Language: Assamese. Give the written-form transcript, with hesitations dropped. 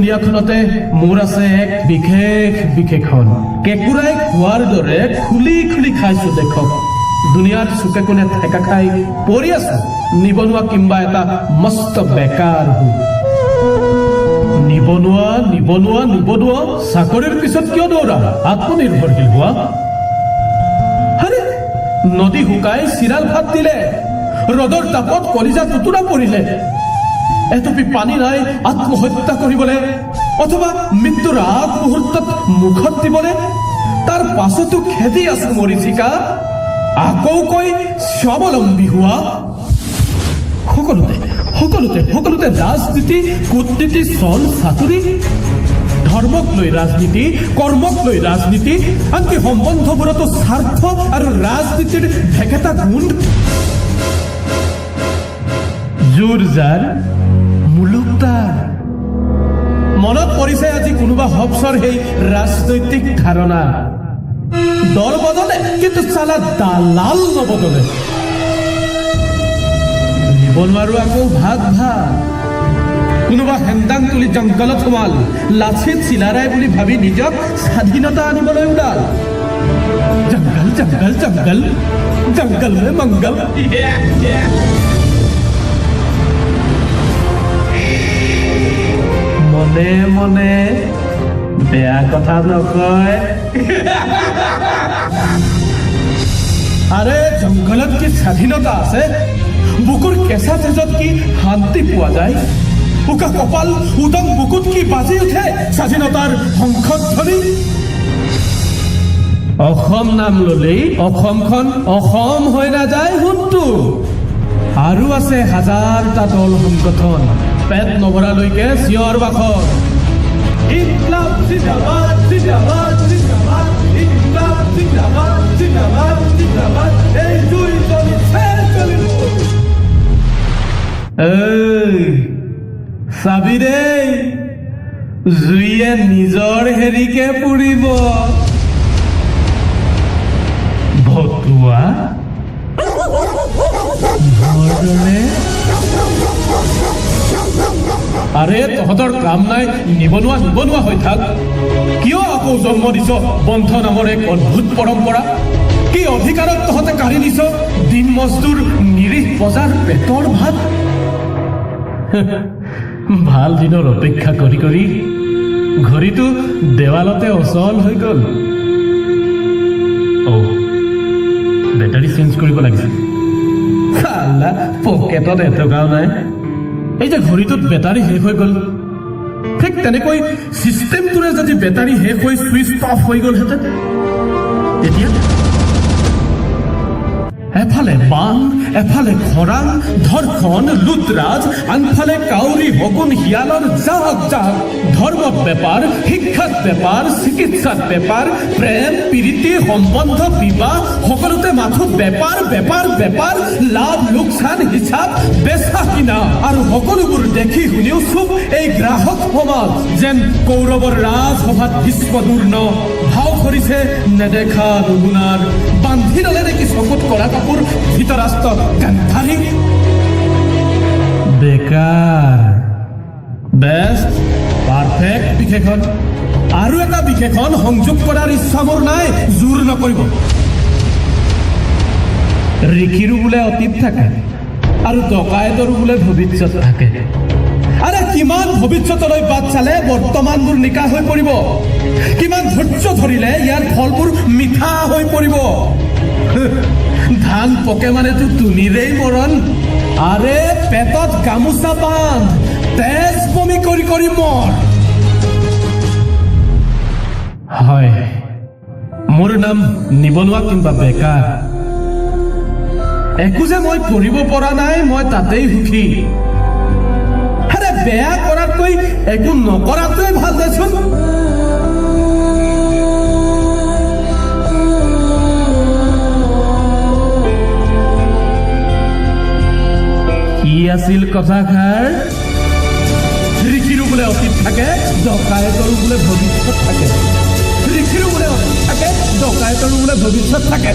দুনিয়াখনতে মোৰ আছে এক বিশেষণ কেকুৰাই খোৱাৰ দৰে খুলি খুলি খাইছো দেখক দুনিয়াত চুকে কোণে ঠেকা খাই পৰি আছে নিবনুৱা কিম্বা এটা মস্ত বেকাৰ নিবনুৱা চাকৰিৰ পিছত কিয় দৌৰা আত্মনিৰ্ভৰশীল হোৱা আৰে নদী শুকাই চিৰাল ভাত দিলে ৰদৰ তাপত কলিজা টুটুৰা পৰিলে এটুপি পানী নাই আত্মহত্যা কৰিবলৈ অথবা মৃত্যুৰ আগ মুহূৰ্তত মুখত দিবলৈ তাৰ পাছতো খেদি আছে মৰিচিকা আকৌ কৈ স্বাৱলম্বী হোৱা সকলোতে ৰাজনীতি কূটনীতি চল চাতুৰি ধৰ্মক লৈ ৰাজনীতি কৰ্মক লৈ ৰাজনীতি আনকি সম্বন্ধবোৰতো স্বাৰ্থ আৰু ৰাজনীতিৰ ভেকেটা গুণ জোৰ যাৰ মুলুক তাৰ মনত পৰিছে আজি কোনোবা হবছৰ সেই ৰাজনৈতিক ধাৰণা দল বদলে কিন্তু চালা দালাল নবদলে নিবনুৱাৰো আকৌ ভাগ কোনোবা হেন্দাং তুলি জংগলত সোমাল লাচিত চিলাৰাই বুলি ভাবি নিজক স্বাধীনতা আনিবলৈ ওলাল জংগল মে মংগল মনে মনে বেয়া কথা নকয় আৰে জংগলত কি স্বাধীনতা আছে বুকুৰ কেঁচা তেজত কি শান্তি পোৱা যায় উকা কপাল উদং বুকুত কি বাজি উঠে স্বাধীনতাৰ শংখধ্বনি অসম নাম ললেই অসমখন অসম হৈ নাযায় শুনটো আৰু আছে হাজাৰটা দল সংগঠন পেট নভৰালৈকে চিঞৰ বাখৰ ইনকলাব জিন্দাবাদ জিন্দাবাদ জিন্দাবাদ ইনকলাব জিন্দাবাদ জিন্দাবাদ জিন্দাবাদ এই জুই চলিছে চলিব চাবি দেই জুইয়ে নিজৰ হেৰিকে পুৰিব ভতুৱা আৰে তহঁতৰ কাম নাই নিবনুৱা হৈ থাক কিয় আকৌ জন্ম দিছ বন্ধ নামৰ এক অদ্ভুত পৰম্পৰা কি অধিকাৰত তহঁতে কাঢ়ি নিছ দিন মজদুৰ নিৰীহ বজাৰ পেটৰ ভাত ভাল দিনৰ অপেক্ষা কৰি কৰি ঘড়ীটো দেৱালতে অচল হৈ গ'ল বেটাৰী চেঞ্জ কৰিব লাগিছিল পকেটত এটকাও নাই এই যে ঘড়ীটোত বেটাৰী শেষ হৈ গ'ল ঠিক তেনেকৈ চিষ্টেমটোৰে যদি বেটাৰী শেষ হৈ চুইচ অফ হৈ গ'লহেঁতেন তেতিয়া এফালে বান এফালে খৰাং ধৰ্ষণ লুটৰাজ আনফালে কাউৰী হগুন শিয়ালৰ জাক ধৰ্মত বেপাৰ শিক্ষাত বেপাৰ চিকিৎসাত বেপাৰ প্ৰেম প্ৰীতি সম্বন্ধ বিবাহ সকলোতে মাথো বেপাৰ লাভ লোকচান হিচাপ বেচা কিনা আৰু সকলোবোৰ দেখি শুনিও চুপ এই গ্ৰাহক সমাজ যেন কৌৰৱৰ ৰাজসভাত ভীষ্মদূৰ্ণ ভাও ধৰিছে নেদেখা নমুনাৰ বান্ধি ল'লে নেকি চকুত কৰা কাপোৰ ভিতৰাস্ত গান্ধাৰী বেকাৰ বেষ্ট পাৰফেক্ট বিশেষণ আৰু এটা বিশেষণ সংযোগ কৰাৰ ইচ্ছা মোৰ নাই জোৰ নকৰিব ঋষিৰো বোলে অতীত থাকে আৰু ডকাইতৰো বোলে ভৱিষ্যত থাকে আৰে কিমান ভৱিষ্যতলৈ বাট চালে বৰ্তমানবোৰ নিকা হৈ পৰিব কিমান ধৈৰ্য ধৰিলে ইয়াৰ ফলবোৰ মিঠা হৈ পৰিব ধান পকে মানেতো তুনিৰেই মৰণ আৰে পেটত গামোচা বান্ধ তেজ বমি কৰি কৰি মৰ হয় মোৰ নাম নিবনুৱা কিম্বা বেকাৰ একো যে মই কৰিব পৰা নাই মই তাতেই সুখী আৰে বেয়া কৰাতকৈ একো নকৰাটোৱে ভাল দেচোন কি আছিল কথাষাৰ ঋষিৰো বোলে অতীত থাকে ডকাইতৰো বোলে ভৱিষ্যত থাকে ঋষিৰো বোলে অতীত থাকে ডকাইতৰো বোলে ভৱিষ্যত থাকে